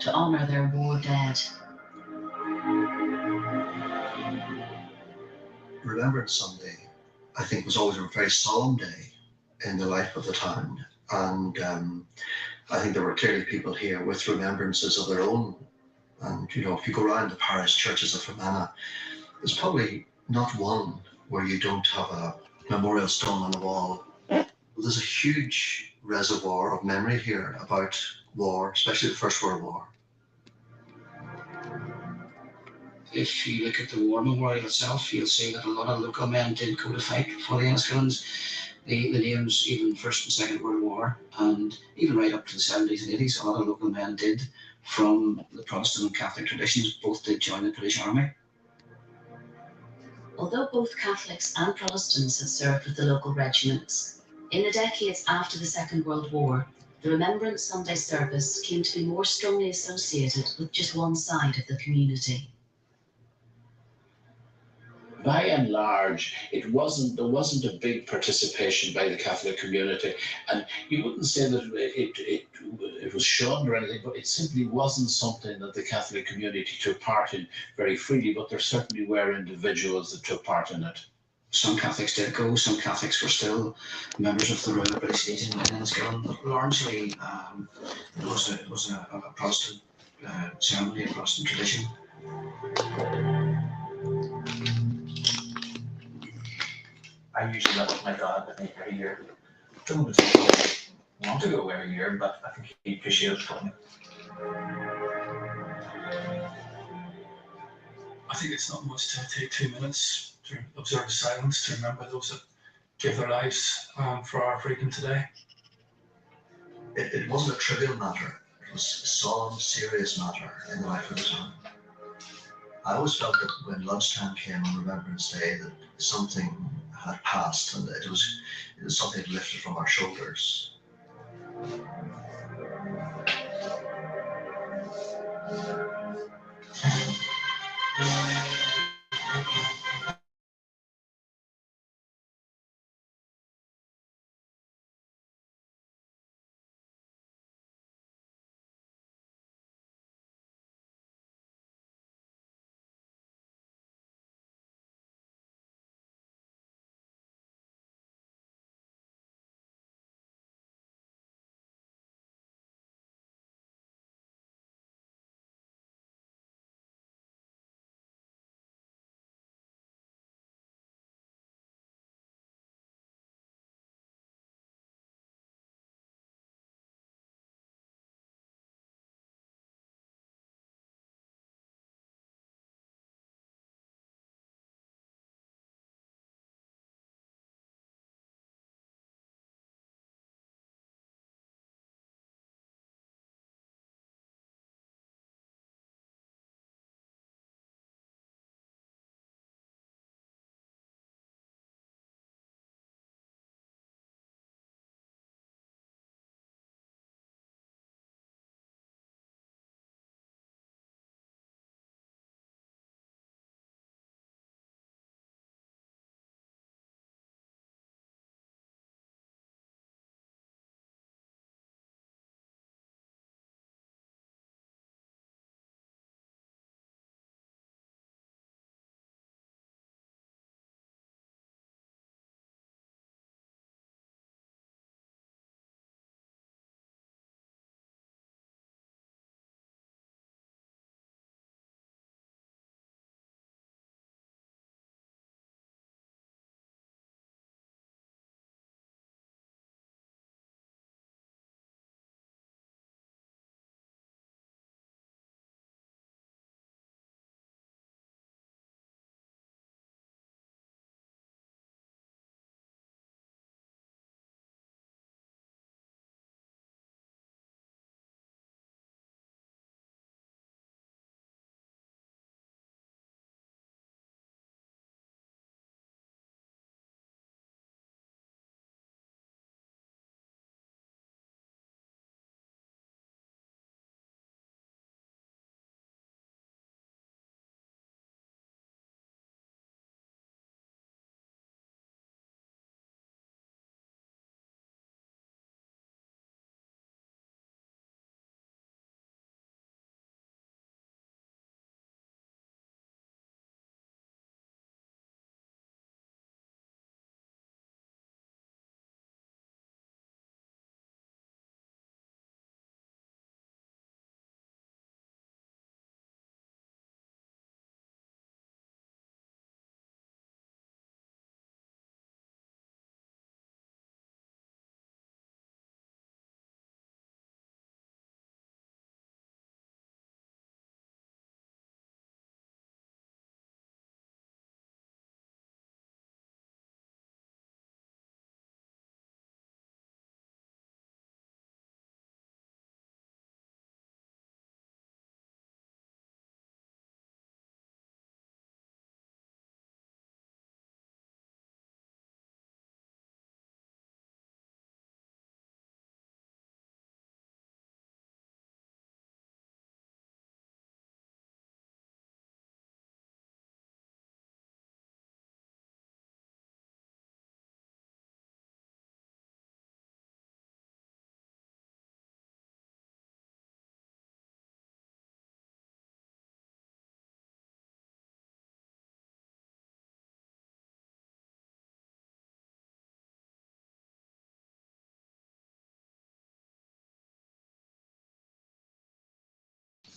to honour their war dead. Remembrance Sunday, I think, was always a very solemn day in the life of the town. And I think there were clearly people here with remembrances of their own. And, you know, if you go around the parish churches of Fermanagh, there's probably not one where you don't have a memorial stone on the wall. There's a huge reservoir of memory here about war, especially the First World War. If you look at the war memorial itself, you'll see that a lot of local men did go to fight for the Enniskillens. The names, even First and Second World War, and even right up to the 70s and 80s, a lot of local men did, from the Protestant and Catholic traditions, both did join the British Army. Although both Catholics and Protestants had served with the local regiments, in the decades after the Second World War, the Remembrance Sunday service came to be more strongly associated with just one side of the community. By and large, there wasn't a big participation by the Catholic community, and you wouldn't say that it was shunned or anything, but it simply wasn't something that the Catholic community took part in very freely. But there certainly were individuals that took part in it. Some Catholics did go. Some Catholics were still members of the Royal British Legion in Enniskillen, but largely it was a Protestant ceremony, a Protestant tradition. I usually go with my dad, I think, every year. Don't want to go every year, but I think he appreciates coming. I think it's not much to take 2 minutes to observe the silence, to remember those that gave their lives for our freedom today. It wasn't a trivial matter. It was a solemn, serious matter in the life of the town. I always felt that when lunchtime came on Remembrance Day, that something had passed, and it was something lifted from our shoulders.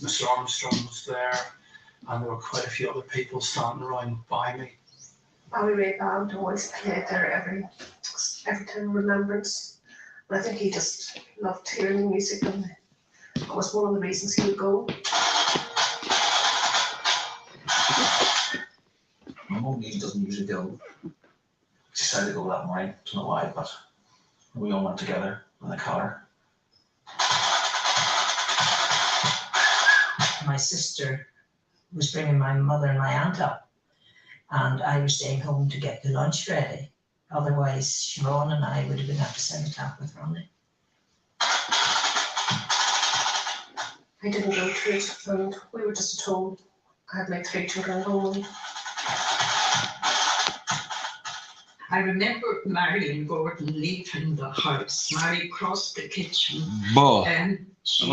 Mr. Armstrong was there, and there were quite a few other people standing around by me. Bobby Ray Band always played there every time of remembrance. And I think he just loved hearing the music, and that was one of the reasons he would go. My mum doesn't usually go. She decided to go that morning, don't know why, but we all went together in the car. My sister was bringing my mother and my aunt up, and I was staying home to get the lunch ready. Otherwise, Siobhan and I would have been at the cenotaph with Ronnie. I didn't go to it, and we were just at home. I had my 3 children at home. I remember Marion Gordon leaving the house. Mary crossed the kitchen, and she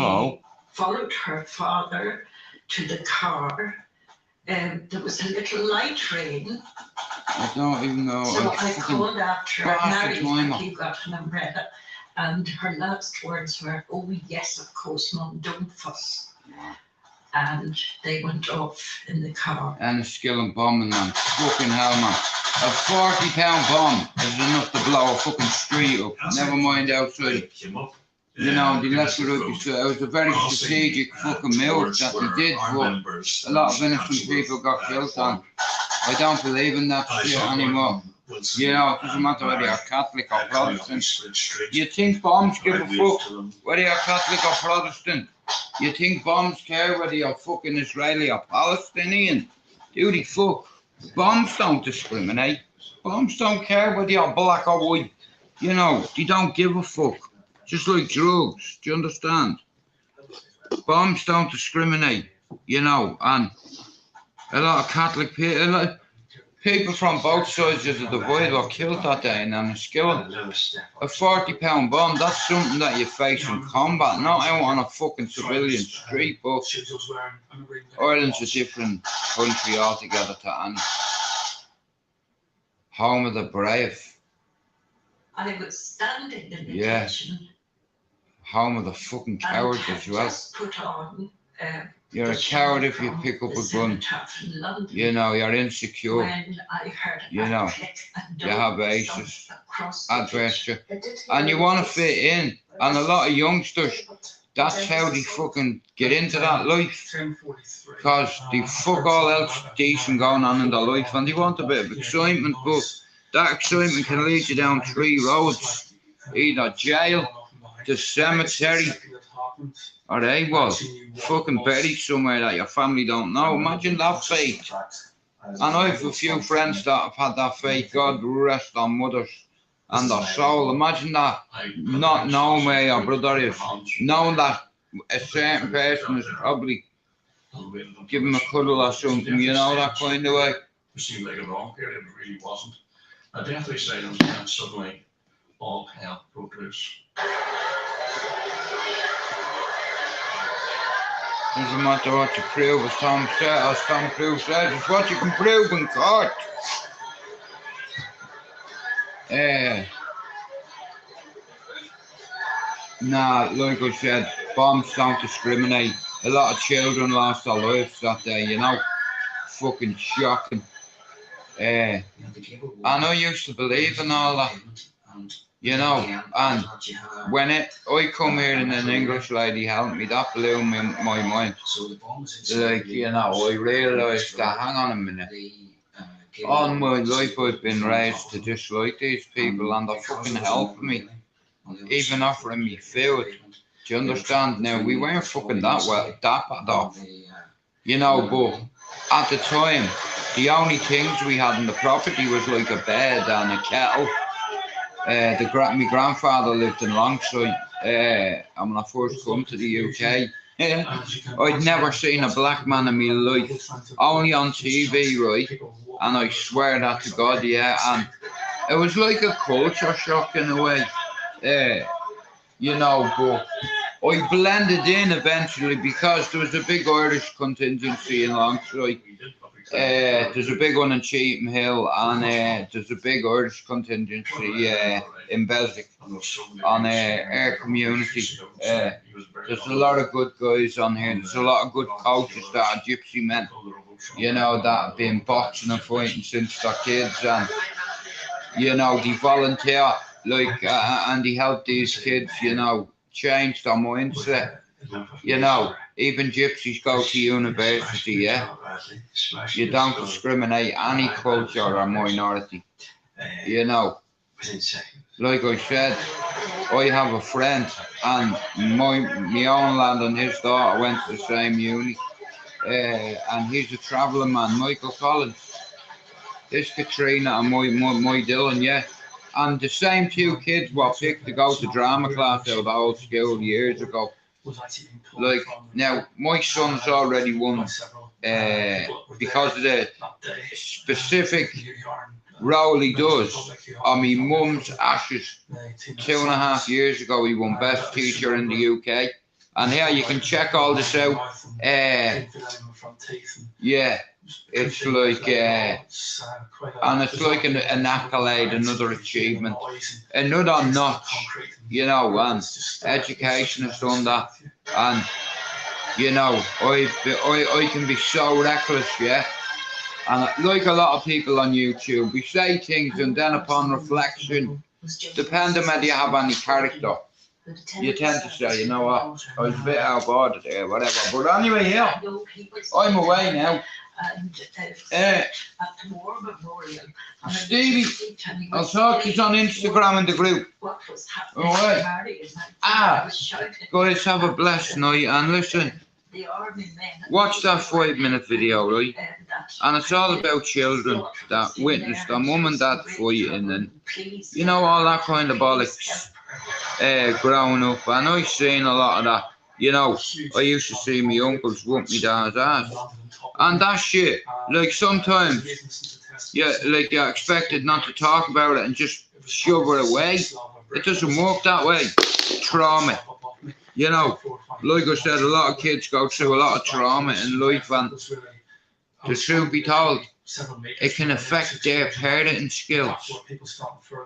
followed her father to the car. There was a little light rain. I don't even know. So I called after her, Mary, have you got an umbrella? And her last words were, oh yes, of course, Mum, don't fuss. And they went off in the car. And a skilling bombing, man. Fucking hell, man. A 40-pound bomb is enough to blow a fucking street up. Never mind outside. You know, they left it up. It was a very strategic fucking move that they did, but a lot of innocent people got killed on. I don't believe in that shit anymore. You know, it doesn't matter whether you're Catholic or Protestant. You think bombs give a fuck whether you're Catholic or Protestant? You think bombs care whether you're fucking Israeli or Palestinian? Do they fuck? Bombs don't discriminate. Bombs don't care whether you're black or white. You know, they don't give a fuck. Just like drugs, do you understand? Bombs don't discriminate, you know, and a lot of Catholic people, people from both sides of the divide were killed that day in Enniskillen. A 40-pound bomb, that's something that you face in combat, not out on a fucking civilian street, but Ireland's a different country altogether to any. Home of the brave. I was standing in the kitchen. Home of the fucking cowards as well. Put on, you're a coward if you pick up a gun. You know, you're insecure. When I heard you know, you have aces, adventure, and you want to fit in. And a lot of youngsters, that's how they fucking get into that life. Because they fuck all else decent going on in their life, and they want a bit of excitement, but that excitement can lead you down 3 roads. Either jail, the cemetery, or they was fucking buried somewhere that your family don't know. Imagine that fate. And I have a few friends that have had that fate. God rest their mothers and their soul. Imagine that, not knowing where your brother is, knowing that a certain person is probably giving him a cuddle or something, you know, that kind of way. It seemed like a long period, it really wasn't. A deathly silence, and suddenly all hell broke loose. Doesn't matter what you prove, as Tom Cruise says, it's what you can prove in court. Nah, like I said, bombs don't discriminate. A lot of children lost their lives that day, you know. Fucking shocking. And I used to believe in all that. You know, and when I come here and an English lady helped me, that blew my mind. Like, you know, I realised that, hang on a minute, all my life I've been raised to dislike these people, and they're fucking helping me, even offering me food. Do you understand? Now, we weren't fucking that bad off, you know, but at the time, the only things we had in the property was like a bed and a kettle. My grandfather lived in Longside, and when I first come to the UK, I'd never seen a black man in my life, only on TV, right? And I swear that to God, yeah, and it was like a culture shock in a way, you know, but I blended in eventually because there was a big Irish contingency in Longside, There's a big one in Cheetham Hill, and there's a big Irish contingency in Belgium on our community. There's a lot of good guys on here. There's a lot of good coaches that are gypsy men, you know, that have been boxing and fighting since they're kids, and you know, they volunteer, like, and they help these kids, you know, change their mindset. You know, even gypsies go to university, yeah? You don't discriminate any culture or minority, you know. Like I said, I have a friend, and my own lad and his daughter went to the same uni, and he's a travelling man, Michael Collins. This Katrina and my Dylan, yeah. And the same two kids were picked to go to drama class out of the old school years ago. Like, now, my son's already won because of the specific role he does on my mum's ashes. 2.5 years ago, he won Best Teacher in the UK. And here you can check all this out. Yeah, it's like, and it's like an accolade, another achievement, another notch, you know, and education has done that. And, you know, I can be so reckless, yeah. And like a lot of people on YouTube, we say things and then upon reflection, depending whether you have any character, you tend to say, you know what, I was a bit out of order there, whatever. But anyway, yeah, I'm away now. Stevie, I'll talk to you on Instagram in the group. Alright. Guys, have a blessed night, and listen, watch that 5-minute video, right? And it's all about children that witnessed their mum and dad fighting, and you know, all that kind of bollocks growing up. And I've seen a lot of that. You know, I used to see my uncles whoop me dad's ass. And that shit, like sometimes, yeah, like you're expected not to talk about it and just shove it away. It doesn't work that way. Trauma. You know, like I said, a lot of kids go through a lot of trauma in life, and the truth be told, it can affect their parenting skills.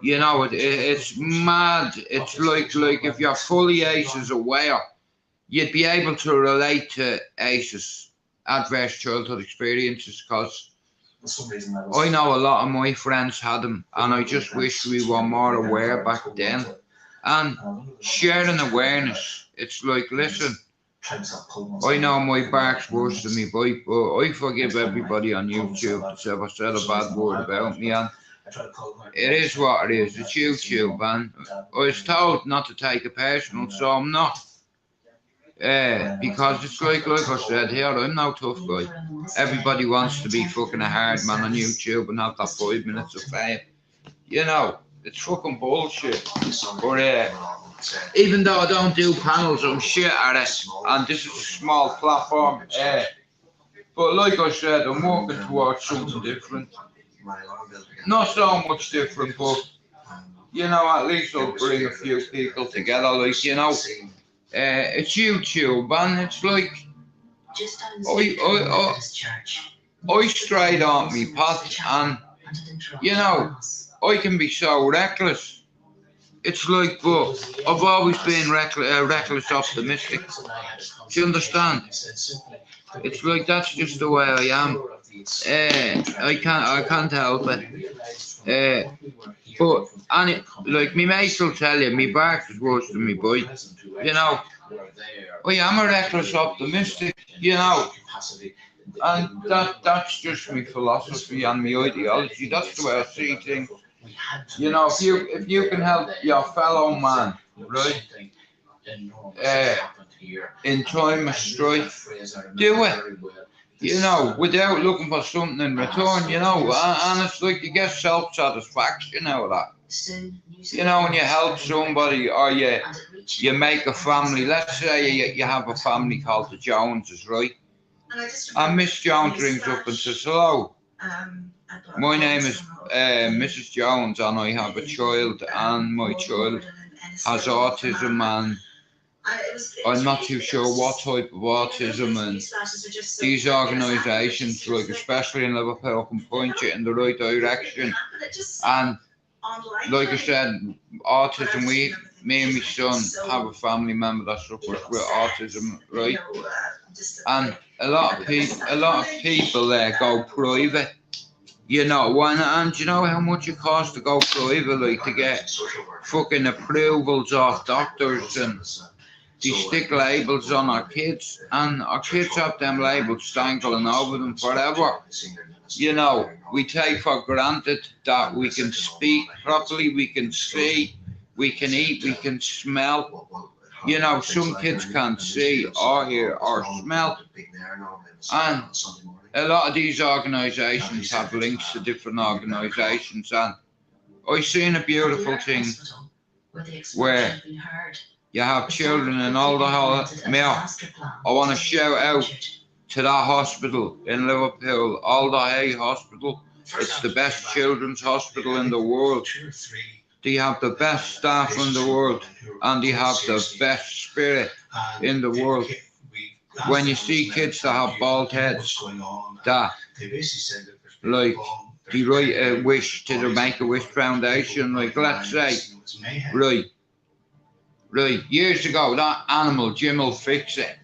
You know, it's mad. It's like if you're fully ACEs aware, you'd be able to relate to ACEs, adverse childhood experiences, because I know a lot of my friends had them, and I just wish we were more aware back then. And sharing awareness, it's like, listen, I know my bark's worse than me bite, but I forgive everybody on YouTube that's ever said a bad word about me, and it is what it is. It's YouTube, and I was told not to take it personal, so I'm not. Because it's like I said here, I'm no tough guy. Everybody wants to be fucking a hard man on YouTube and have that 5 minutes of fame. You know, it's fucking bullshit. But even though I don't do panels, I'm shit at it, and this is a small platform. But like I said, I'm working towards something different. Not so much different, but you know, at least I'll bring a few people together. Like, you know, it's YouTube, and it's like I strayed on me path, and you know, I can be so reckless. It's like, but I've always been reckless optimistic. Do you understand? It's like, that's just the way I am. I can't help it. But like my mates will tell you, my bark is worse than my bite. You know, I am a reckless optimistic. You know, and that's just my philosophy and my ideology. That's the way I see things. You know, if you can help your fellow man, right, in time of strife, do it. You know, without looking for something in return. You know, and it's like you get self-satisfaction out of that. You know, when you help somebody, or you make a family. Let's say you have a family called the Joneses, right? And Miss Jones rings up and says, hello. My name is Mrs. Jones, and I have a child, and my child has autism, and I'm not too sure what type of autism, and these organisations, like especially in Liverpool, can point you in the right direction. And like I said, autism, me and my son have a family member that suffers with autism, right? And a lot of people there go private. You know, and you know how much it costs to go private, like to get fucking approvals off doctors, and they stick labels on our kids, and our kids have them labels dangling over them forever. You know, we take for granted that we can speak properly, we can see, we can eat, we can smell. You know, some kids can't see or hear or smell. And a lot of these organisations have links to different organisations, and I've seen a beautiful thing where you have children in all the whole meal. I want to shout out to that hospital in Liverpool, Alder Hospital. It's the best children's hospital in the world. They have the best staff in the world, and they have the best spirit in the world. When you see kids that have bald heads, that like they write a wish to the Make-A-Wish Foundation, like let's say, right, years ago that animal, Jim will fix it.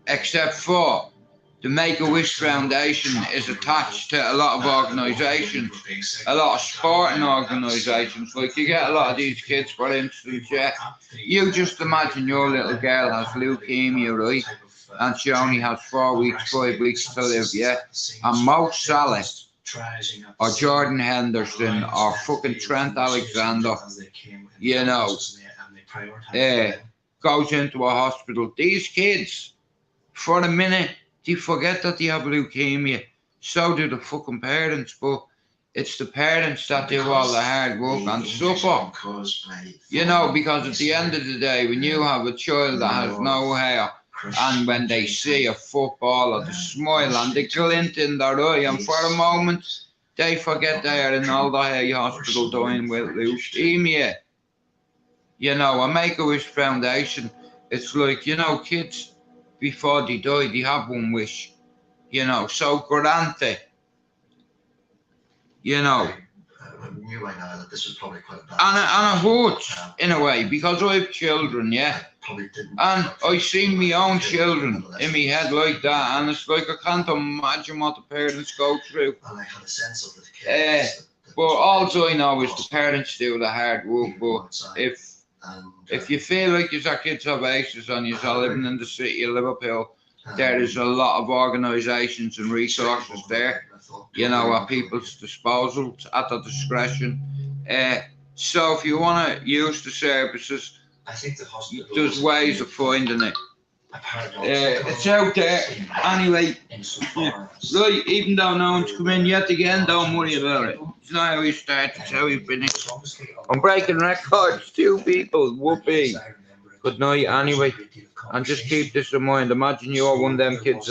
Except for the Make-A-Wish Foundation is attached to a lot of organisations, a lot of sporting organisations. Like you get a lot of these kids, for instance, yeah. You just imagine your little girl has leukemia, right? And she only has 4 weeks, 5 weeks to live, yeah. And Mo Salah or Jordan Henderson or fucking Trent Alexander, you know, goes into a hospital. These kids, for a minute, they forget that they have leukemia. So do the fucking parents, but it's the parents that do all the hard work and suffer. You know, because at the end of the day, when you have a child that has no hair, and when they see a footballer, the smile and the glint in their eye, and for a moment, they forget they are in Alder Hospital dying with leukemia. You know, a Make-A-Wish Foundation, it's like, you know, kids, before they die, they have one wish, you know, so grant it, you know. I knew by now that this was probably quite a bad. And it hurts in a way, because I have children, yeah. And I see my own children in my head like that, and it's like I can't imagine what the parents go through. And I had a sense of the kids. But all I know is the parents do the hard work. But if you feel like your kids have aces and you're living in the city of Liverpool, there is a lot of organisations and resources there, you know, at people's disposal, at their discretion. So if you want to use the services, I think the hospital, there's ways of finding it. It's out there. Anyway, right, even though no one's come in yet again, don't worry about it. It's not how we start, it's how we finish. I'm breaking records, 2 people, whoopee. Good night anyway. And just keep this in mind. Imagine you're one of them kids